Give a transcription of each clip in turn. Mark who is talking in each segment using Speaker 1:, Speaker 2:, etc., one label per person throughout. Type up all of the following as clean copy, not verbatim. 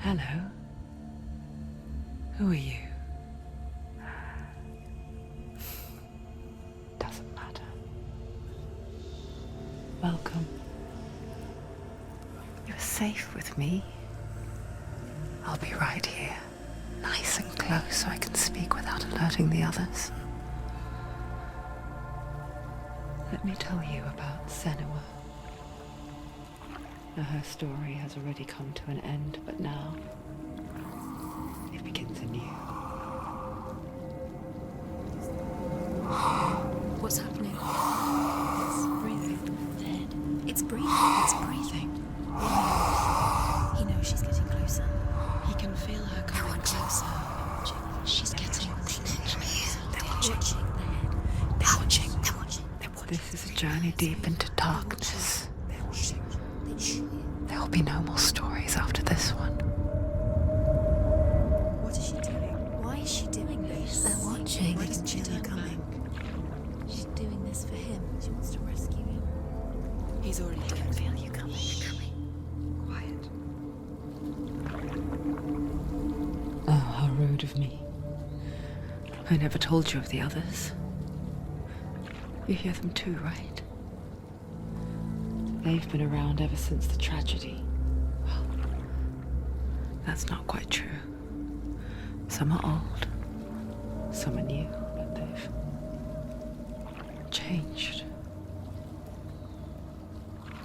Speaker 1: Hello. Who are you? Doesn't matter. Welcome. You're safe with me. I'll be right here, nice and close so I can speak without alerting the others. Let me tell you about Senua. Now, her story has already come to an end, but now it begins anew.
Speaker 2: What's happening? It's breathing. Dead. It's breathing. It's breathing. He knows she's getting closer. He can feel her coming closer. She's getting closer. They're watching. They're watching. They're watching.
Speaker 1: This is a journey deep into darkness. There will be no more stories after this one.
Speaker 2: What is she doing? Why is she doing this?
Speaker 3: They're watching.
Speaker 2: Why doesn't she feel her coming? She's doing this for him. She wants to rescue him. He's already dead. I can feel you coming. Quiet.
Speaker 1: Oh, how rude of me. I never told you of the others. You hear them too, right? They've been around ever since the tragedy. Well, that's not quite true. Some are old, some are new, but they've changed.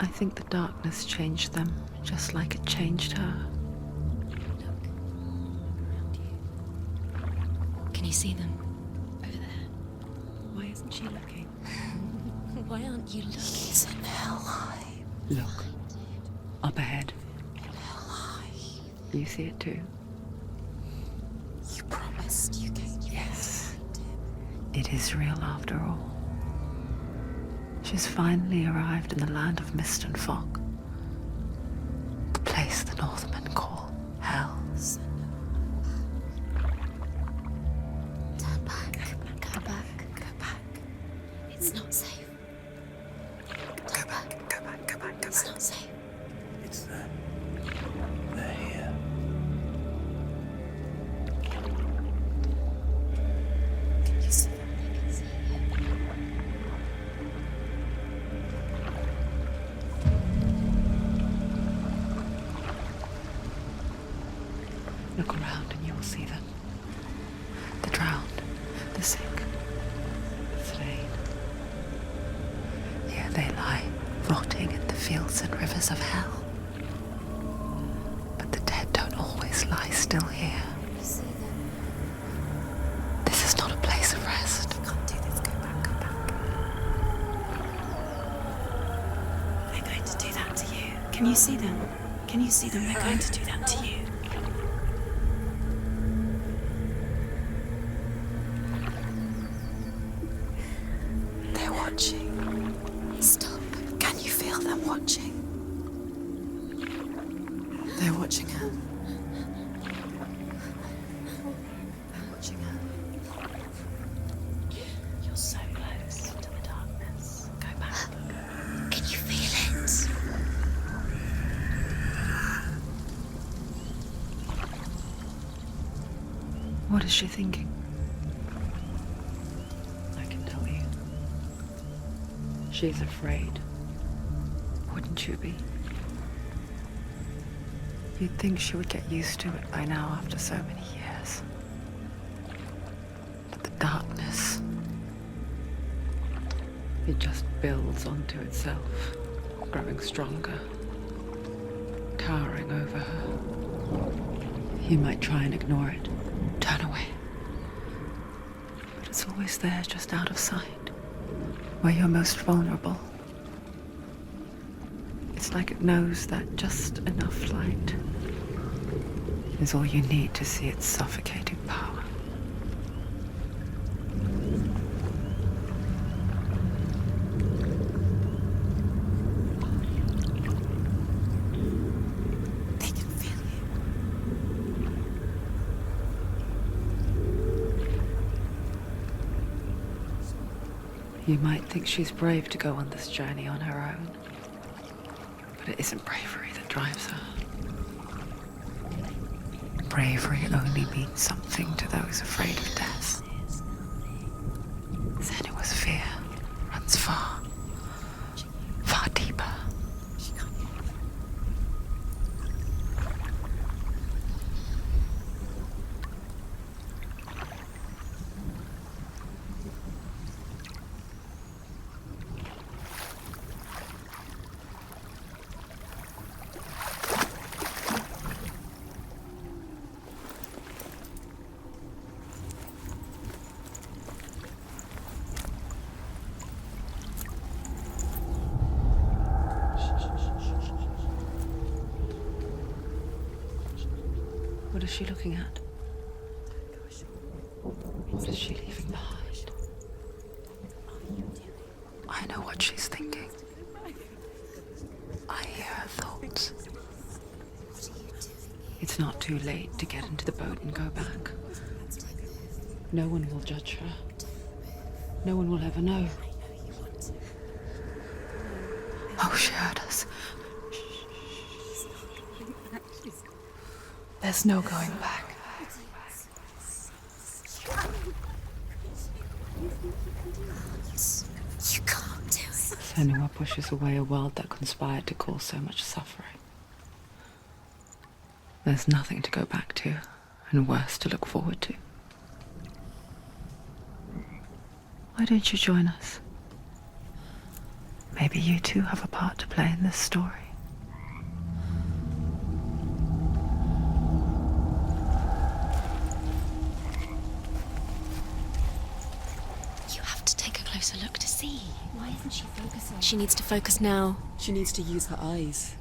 Speaker 1: I think the darkness changed them, just like it changed her.
Speaker 2: Look. Around you. Can you see them? Over there. Why isn't she looking? Why aren't you looking?
Speaker 3: He's in hell.
Speaker 1: Look, up ahead.
Speaker 3: Hell.
Speaker 1: You see it too?
Speaker 3: You promised you came.
Speaker 1: Yes. It is real after all. She's finally arrived in the land of mist and fog. The place the Northmen call Hell.
Speaker 3: Turn back. Go back. Go back.
Speaker 2: It's not safe.
Speaker 3: Go back. Go back. Go back. Go
Speaker 2: It's
Speaker 3: back.
Speaker 2: not safe.
Speaker 4: It's them. They're here.
Speaker 3: Can you see them?
Speaker 2: I can see you.
Speaker 1: Look around and you will see them. The drowned, the sick, the slain. Here they lie, rotting in the fields and rivers of hell. But the dead don't always lie still here.
Speaker 3: You see them?
Speaker 1: This is not a place of rest.
Speaker 3: You can't do this. Go back. Go back.
Speaker 2: They're going to do that to you. Can you see them? Can you see them? They're going to do that to you.
Speaker 3: They're watching. Stop. Can you feel them watching? They're watching her. They're watching her.
Speaker 2: You're so close to the darkness. Go back.
Speaker 3: Can you feel it?
Speaker 1: What is she thinking? I can tell you. She's afraid. Wouldn't you be? You'd think she would get used to it by now after so many years. But the darkness, it just builds onto itself, growing stronger, towering over her. You might try and ignore it, turn away. But it's always there, just out of sight, where you're most vulnerable. It's like it knows that just enough light is all you need to see its suffocating power.
Speaker 3: They can feel you.
Speaker 1: You might think she's brave to go on this journey on her own, but it isn't bravery that drives her. bravery only means something to those afraid of death. Senua's fear runs far, far deeper. What is she looking at? What is she leaving behind? I know what she's thinking. I hear her thoughts. It's not too late to get into the boat and go back. No one will judge her. No one will ever know. Oh, she heard us. There's no going back.
Speaker 3: You can't do it.
Speaker 1: Senua pushes away a world that conspired to cause so much suffering. There's nothing to go back to, and worse to look forward to. Why don't you join us? Maybe you too have a part to play in this story.
Speaker 2: You have to take a closer look to see. Why isn't she focusing? She needs to focus now.
Speaker 5: She needs to use her eyes.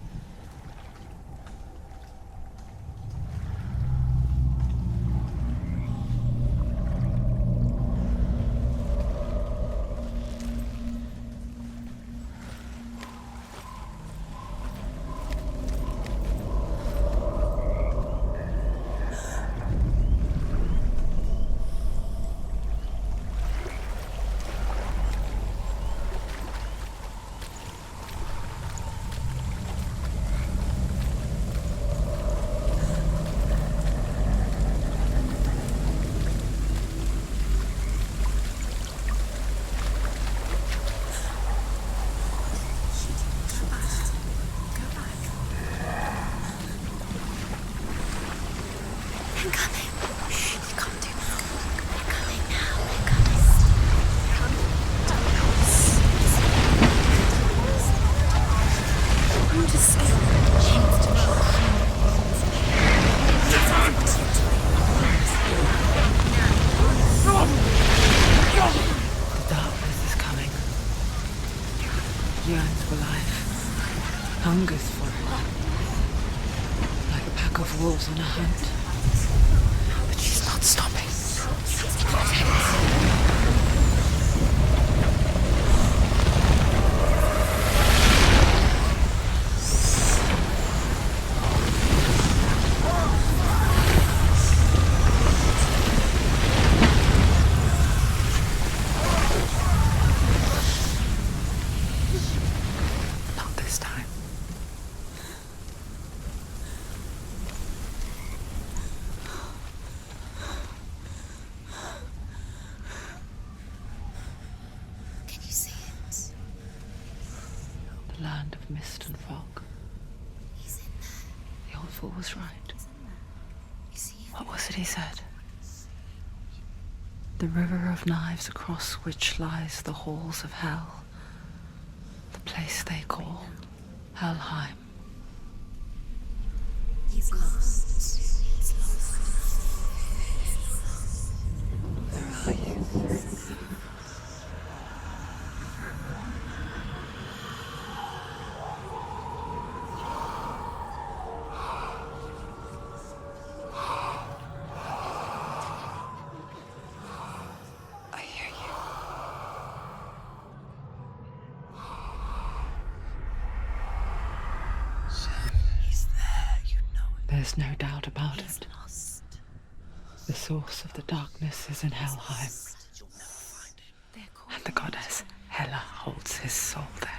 Speaker 3: I'm coming. You can't do that. I'm coming now. I'm coming. I'm just scared.
Speaker 1: The darkness is coming. Yearns for life. Hungers for it. Like a pack of wolves on a hunt. But she's not stopping. Not this time.
Speaker 3: Can you see it?
Speaker 1: The land of mist and fog.
Speaker 3: He's in there.
Speaker 1: The old fool was right.
Speaker 3: You see him?
Speaker 1: What was it he said? The river of knives across which lies the halls of hell. The place they call Helheim.
Speaker 3: He's lost. He's lost.
Speaker 1: Where are you? I hear you.
Speaker 4: He's there, you know it.
Speaker 1: There's no doubt about it.
Speaker 3: Lost.
Speaker 1: The source of the darkness is in Helheim,
Speaker 4: You'll never find him.
Speaker 1: and the goddess Hela holds his soul there.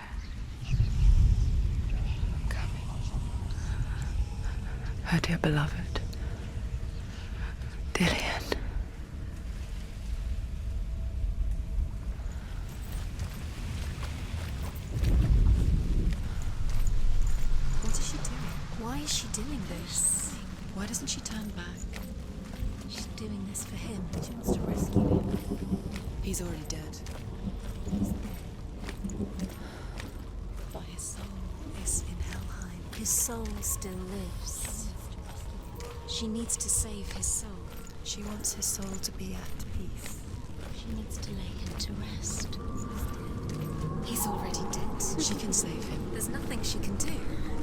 Speaker 1: Her dear beloved, Dillian.
Speaker 2: What is she doing? Why is she doing this? Why doesn't she turn back?
Speaker 3: She's doing this for him. She wants to rescue him.
Speaker 2: He's already dead. But his soul is in Helheim.
Speaker 3: His soul still lives. She needs to save his soul.
Speaker 2: She wants his soul to be at peace.
Speaker 3: She needs to lay him to rest.
Speaker 2: He's already dead. She can save him.
Speaker 3: There's nothing she can do.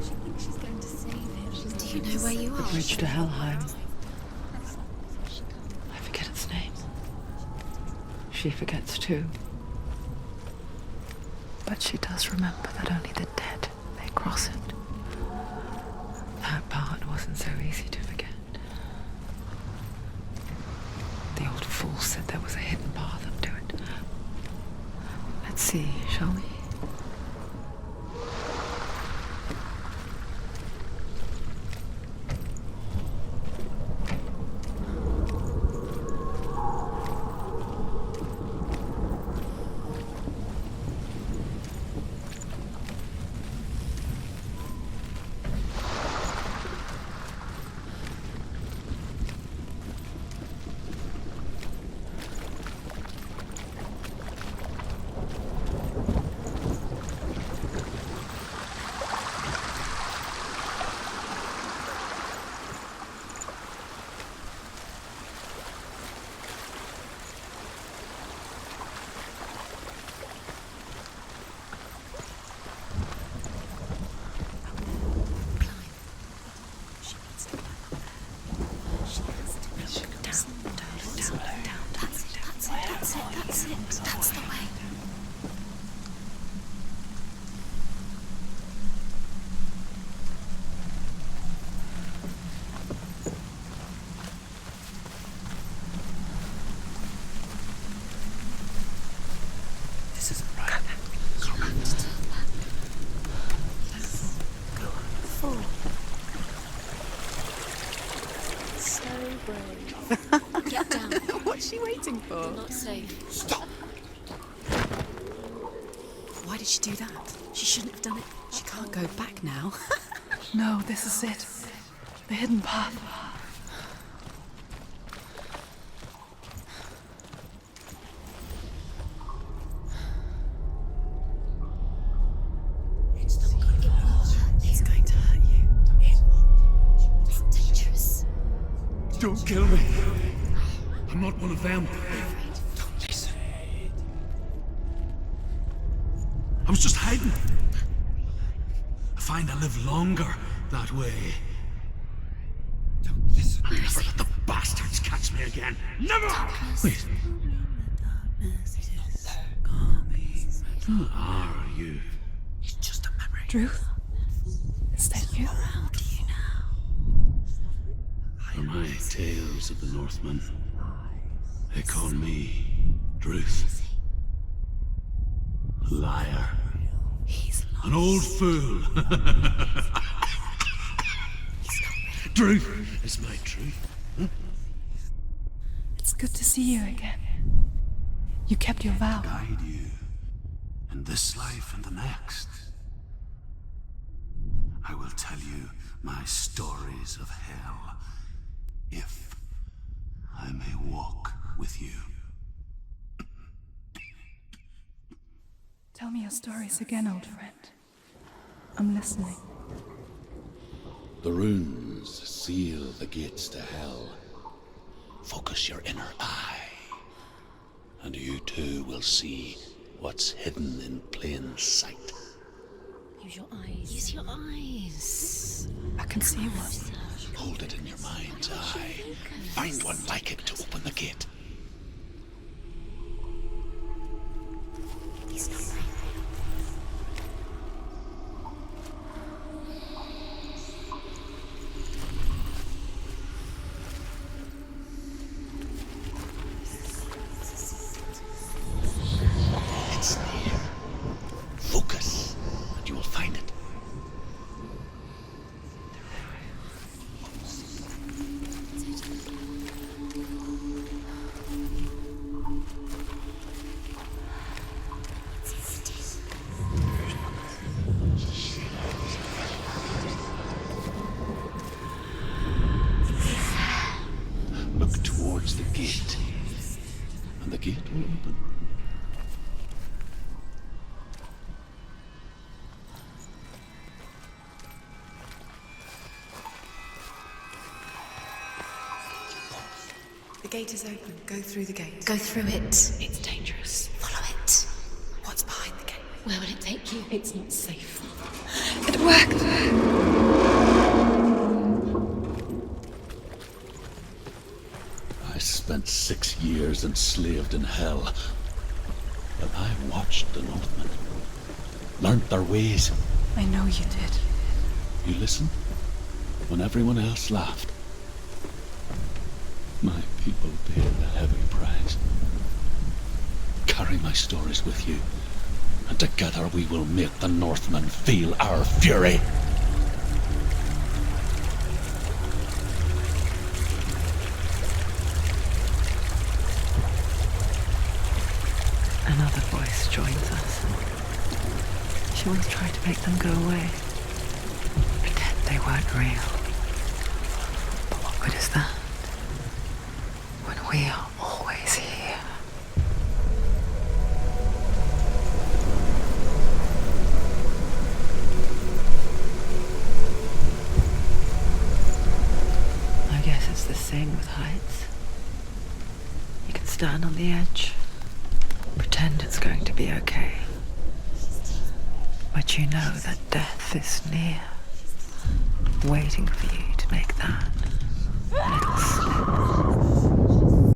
Speaker 3: She thinks she's going to save him.
Speaker 2: Do you know where you
Speaker 1: The
Speaker 2: are?
Speaker 1: bridge to Helheim. I forget its name. She forgets too. But she does remember that only the dead may cross it. That part wasn't so easy to forget. The old fool said there was a hidden path up to it. Let's see, shall we?
Speaker 3: That's the way.
Speaker 4: This isn't right.
Speaker 3: Fool. So brave. Get down.
Speaker 2: What's she waiting for?
Speaker 3: You're not safe.
Speaker 4: Stop!
Speaker 2: Why did she do that? She shouldn't have done it. She can't go back now.
Speaker 1: No, this is it. The hidden path.
Speaker 2: He's going to hurt you.
Speaker 3: It's dangerous.
Speaker 6: Don't kill me. I'm not one of them.
Speaker 4: Don't listen.
Speaker 6: I was just hiding. I find I live longer that way.
Speaker 4: Don't listen.
Speaker 6: I'll never let the bastards catch me again. Never! Wait, who are you?
Speaker 4: It's just a memory.
Speaker 1: Druth? Is that you?
Speaker 6: For my tales of the Northmen, they call me Druth. Liar. An old fool. Druth is my truth.
Speaker 1: It's good to see you again. You kept your vow.
Speaker 6: Guide you in this life and the next. I will tell you my stories of hell, if I may walk with you.
Speaker 1: Tell me your stories again, old friend. I'm listening.
Speaker 7: The runes seal the gates to hell. Focus your inner eye, and you too will see what's hidden in plain sight.
Speaker 3: Use your eyes. Use your eyes.
Speaker 1: I can see one.
Speaker 7: Hold it in your mind's eye. Find one like it to open the gate.
Speaker 3: He's not right.
Speaker 7: It's near. Focus, and you will find it. gate will open.
Speaker 2: The gate is open. Go through the gate.
Speaker 3: Go through it.
Speaker 2: It's dangerous.
Speaker 3: Follow it.
Speaker 2: What's behind the gate?
Speaker 3: Where will it take you?
Speaker 2: It's not safe.
Speaker 3: It worked.
Speaker 7: I spent 6 years enslaved in hell. But I watched the Northmen, learnt their ways.
Speaker 2: I know you did.
Speaker 7: You listened when everyone else laughed. My people paid the heavy price. Carry my stories with you, and together we will make the Northmen feel our fury.
Speaker 1: Another voice joins us. She once tried to make them go away. Pretend they weren't real. But what good is that? When we are always here. I guess it's the same with heights. You can stand on the edge, pretend it's going to be okay. But you know that death is near, waiting for you to make that little slip.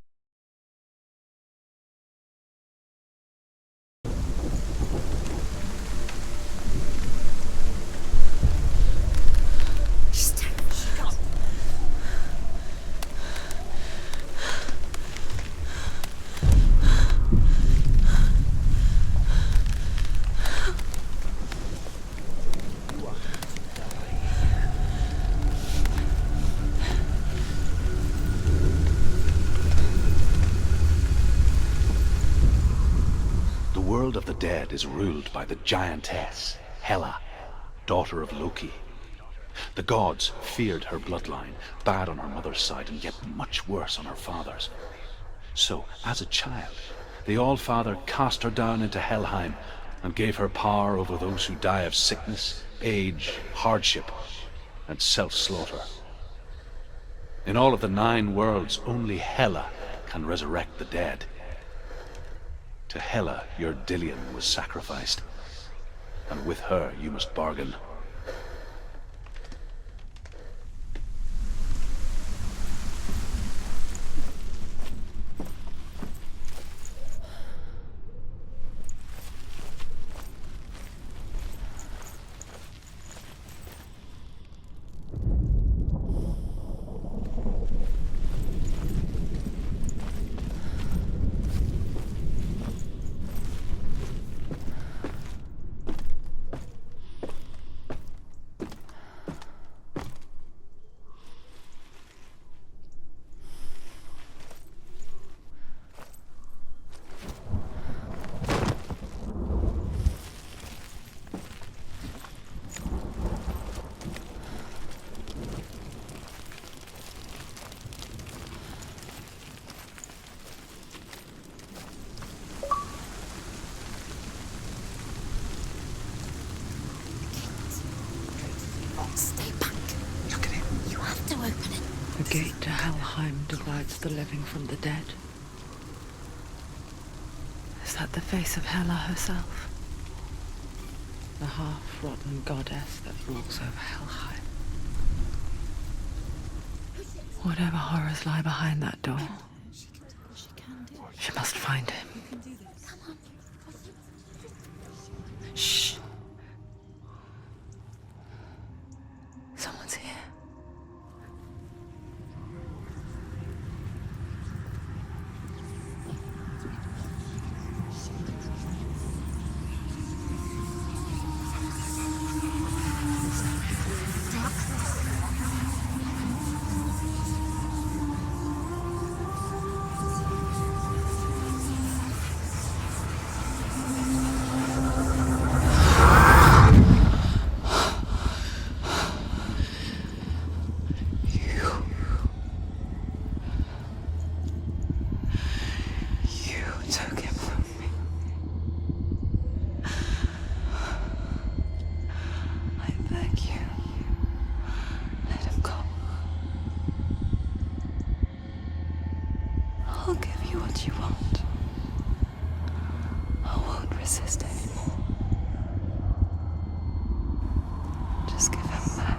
Speaker 7: The world of the dead is ruled by the giantess, Hela, daughter of Loki. The gods feared her bloodline, bad on her mother's side and yet much worse on her father's. So, as a child, the All-Father cast her down into Helheim and gave her power over those who die of sickness, age, hardship, and self-slaughter. In all of the 9 worlds, only Hela can resurrect the dead. To Hela, your Dillion was sacrificed, and with her you must bargain.
Speaker 3: Stay back. Look at it. You have to open it.
Speaker 1: The gate to Helheim divides the living from the dead. Is that the face of Hela herself? The half-rotten goddess that rules over Helheim. Whatever horrors lie behind that door, she must find him. Shh. Someone's here. I'll give you what you want. I won't resist anymore. Just give him back.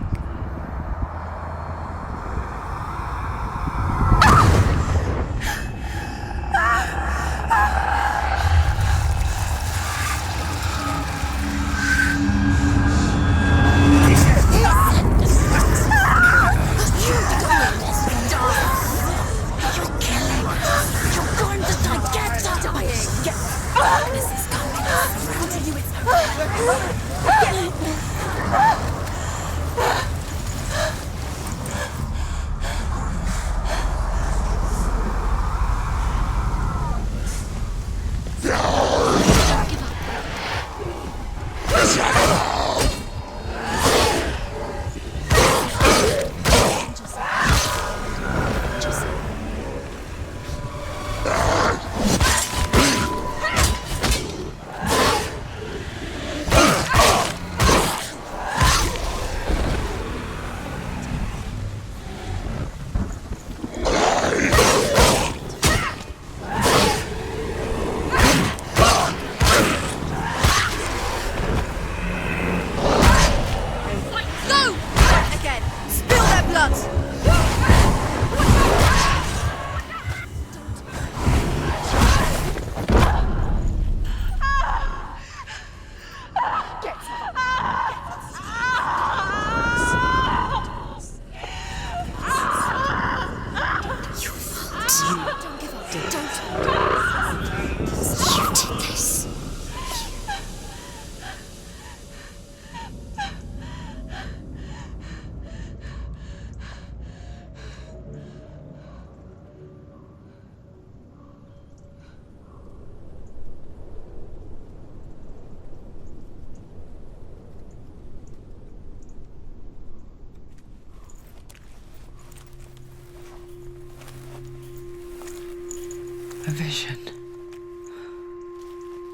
Speaker 1: A vision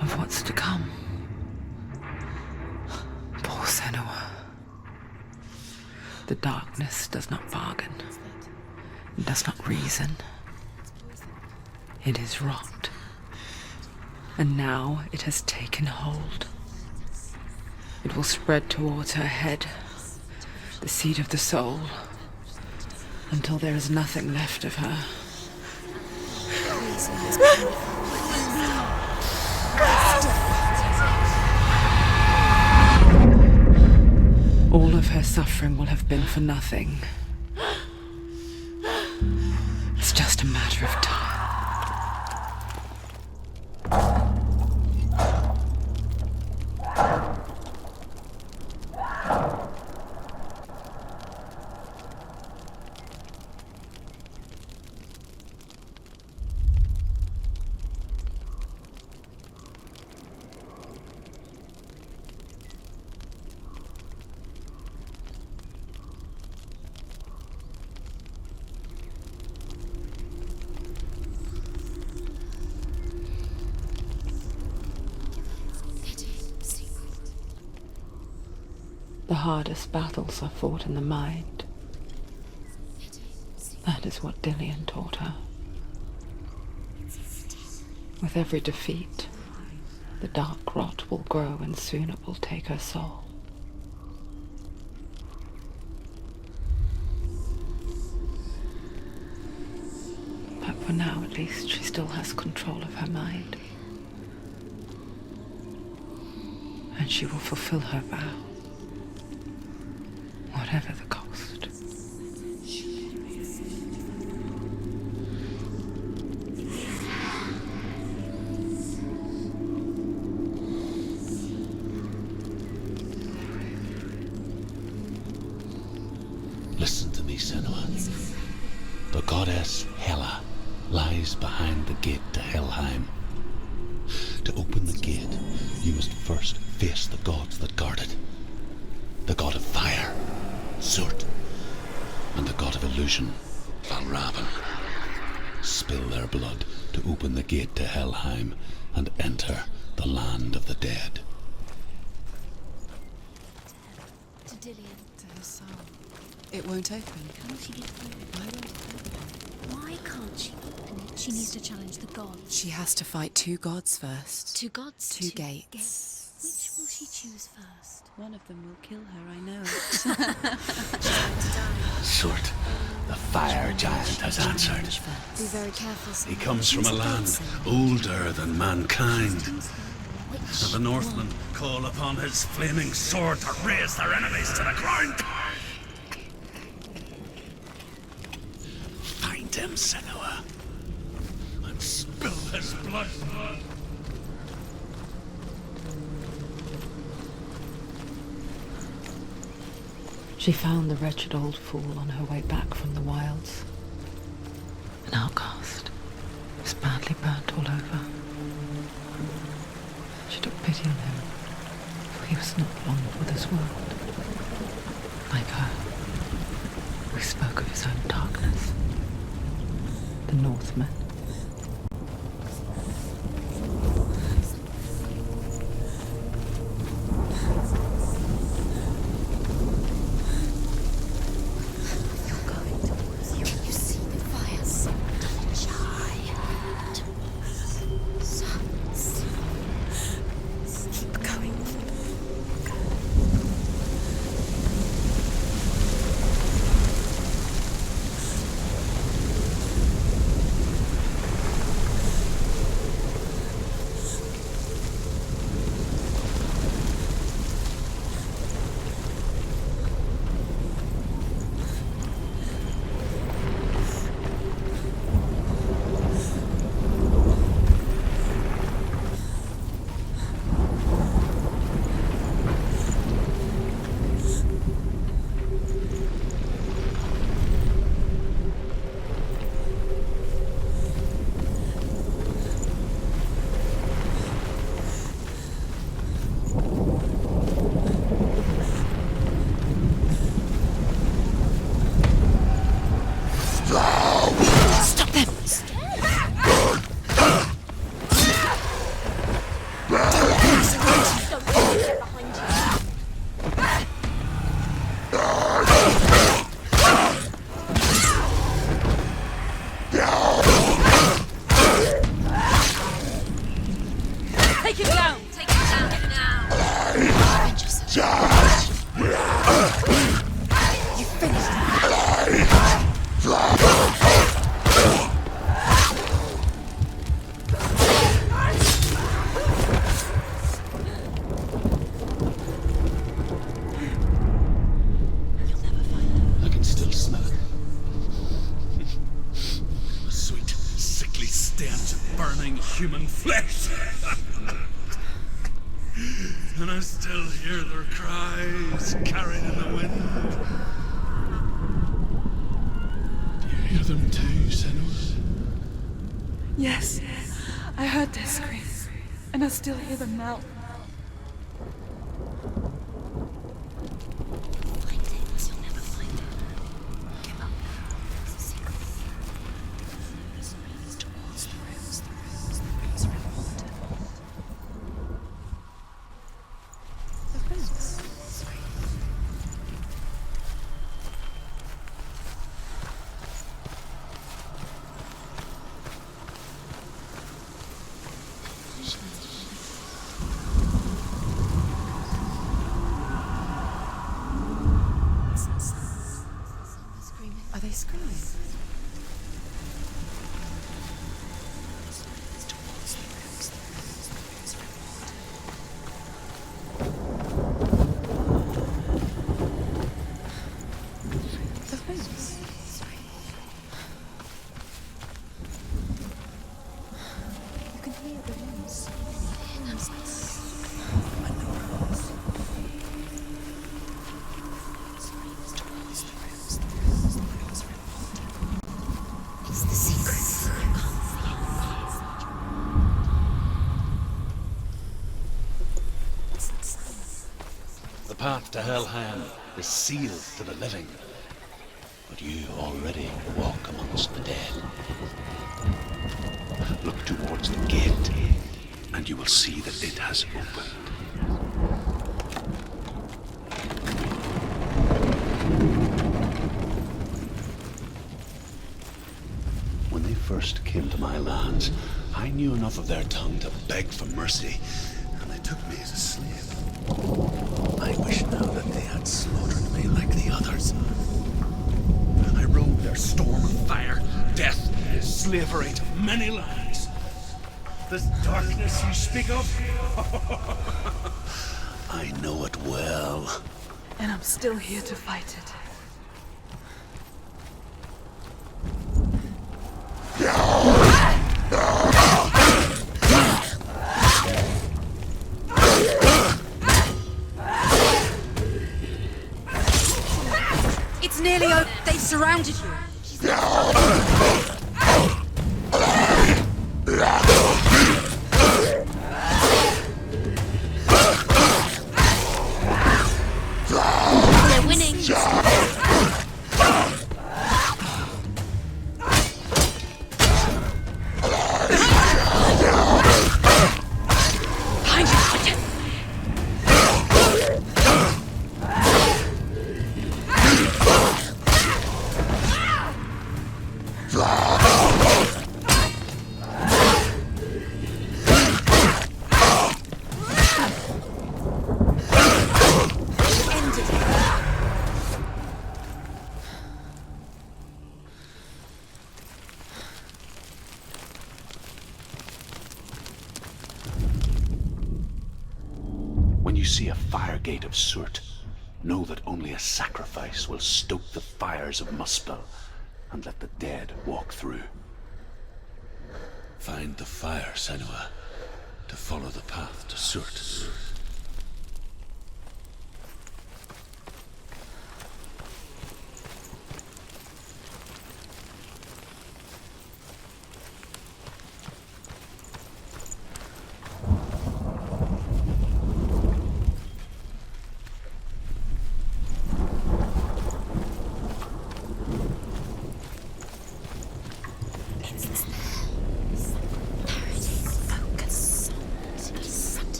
Speaker 1: of what's to come. Poor Senua. The darkness does not bargain. It does not reason. It is rot. And now it has taken hold. It will spread towards her head, the seat of the soul, until there is nothing left of her. All of her suffering will have been for nothing. It's just a matter of time. The hardest battles are fought in the mind. That is what Dillian taught her. With every defeat, the dark rot will grow and soon it will take her soul. But for now, at least, she still has control of her mind. And she will fulfill her vow. Whatever the cost.
Speaker 7: Listen to me, Senua. The goddess Hela lies behind the gate to Helheim. To open the gate, you must first face the gods that guard it. The god of fire, Surt, and the god of illusion, Valravan. Spill their blood to open the gate to Helheim and enter the land of the dead.
Speaker 2: To Dillian.
Speaker 5: To her soul. It won't open.
Speaker 2: How will she get through?
Speaker 5: Why won't it open?
Speaker 2: Why can't she open it? She needs to challenge the gods.
Speaker 5: She has to fight 2 gods first.
Speaker 2: 2 gods,
Speaker 5: Two gates.
Speaker 2: Which will she choose first?
Speaker 5: One of them will kill her, I know.
Speaker 6: Surt, the fire giant has answered.
Speaker 2: Be very careful.
Speaker 6: He comes from a land older than mankind. And the Northmen call upon his flaming sword to raise their enemies to the ground. Find him, Senua, and spill his blood.
Speaker 1: She found the wretched old fool on her way back from the wilds. An outcast. He was badly burnt all over. She took pity on him, for he was not long for this world. Like her, we spoke of his own darkness. The Northmen.
Speaker 3: You see the fires. Don't shy. Keep going.
Speaker 2: Take him down! Take him down!
Speaker 3: Avenge yourself. You finished it.
Speaker 6: I can still smell it. The sweet, sickly stench of burning human flesh. And I still hear their cries carried in the wind. Do you hear them too, Senua?
Speaker 5: Yes, I heard their screams, and I still hear them now.
Speaker 3: Find it. You'll never find it. Give up now. It's a secret. It's towards the rooms. The rooms are important.
Speaker 5: The rooms. Are they screaming? The rooms. You can hear the rooms.
Speaker 3: It's the secret. You can't see it.
Speaker 6: The path to Helheim is sealed to the living. But you already walk amongst the dead. Look towards the gate, and you will see that it has opened. first came to my lands, I knew enough of their tongue to beg for mercy, and they took me as a slave. I wish now that they had slaughtered me like the others. I rode their storm of fire. Death is slavery to many lands. This darkness you speak of, I know it well.
Speaker 5: And I'm still here to fight it.
Speaker 2: It's nearly over. They've surrounded you.
Speaker 3: They're winning.
Speaker 6: When you see a fire gate of soot, know that only a sacrifice will stoke the fires of Muspel and let the dead walk through. Find the fire, Senua, to follow the path to soot.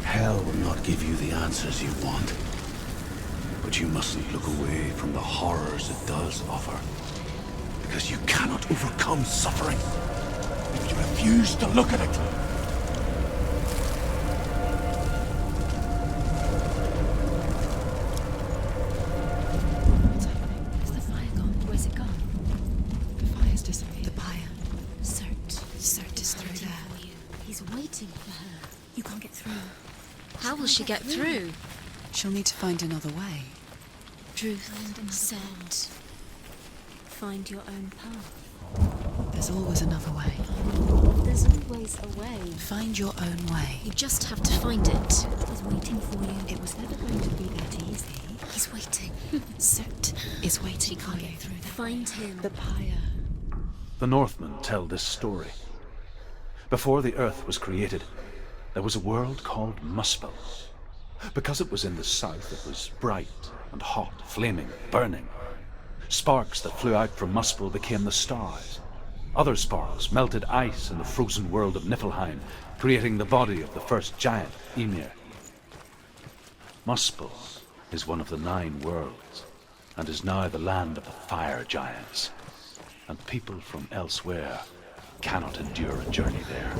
Speaker 6: Hell will not give you the answers you want. But you mustn't look away from the horrors it does offer. Because you cannot overcome suffering if you refuse to look at it.
Speaker 2: What's happening? Is the fire gone? Where's it gone? The fire's disappeared. The pyre. Cert is through there.
Speaker 3: For you. He's waiting for her. You can't get through.
Speaker 2: How will she get through?
Speaker 5: She'll need to find another way.
Speaker 3: Truth said, find your own path.
Speaker 5: There's always another way.
Speaker 3: There's always a way.
Speaker 5: Find your own way.
Speaker 2: You just have to find it.
Speaker 3: He's waiting for you.
Speaker 5: It was never going to be that easy.
Speaker 3: He's waiting.
Speaker 5: Cert is waiting
Speaker 3: She
Speaker 5: for
Speaker 3: can't
Speaker 5: you.
Speaker 3: get through that. Find him.
Speaker 5: The pyre.
Speaker 6: The Northmen tell this story. Before the earth was created, there was a world called Muspel. Because it was in the south, it was bright and hot, flaming, burning. Sparks that flew out from Muspel became the stars. Other sparks melted ice in the frozen world of Niflheim, creating the body of the first giant, Ymir. Muspel is one of the 9 worlds, and is now the land of the fire giants. And people from elsewhere cannot endure a journey there.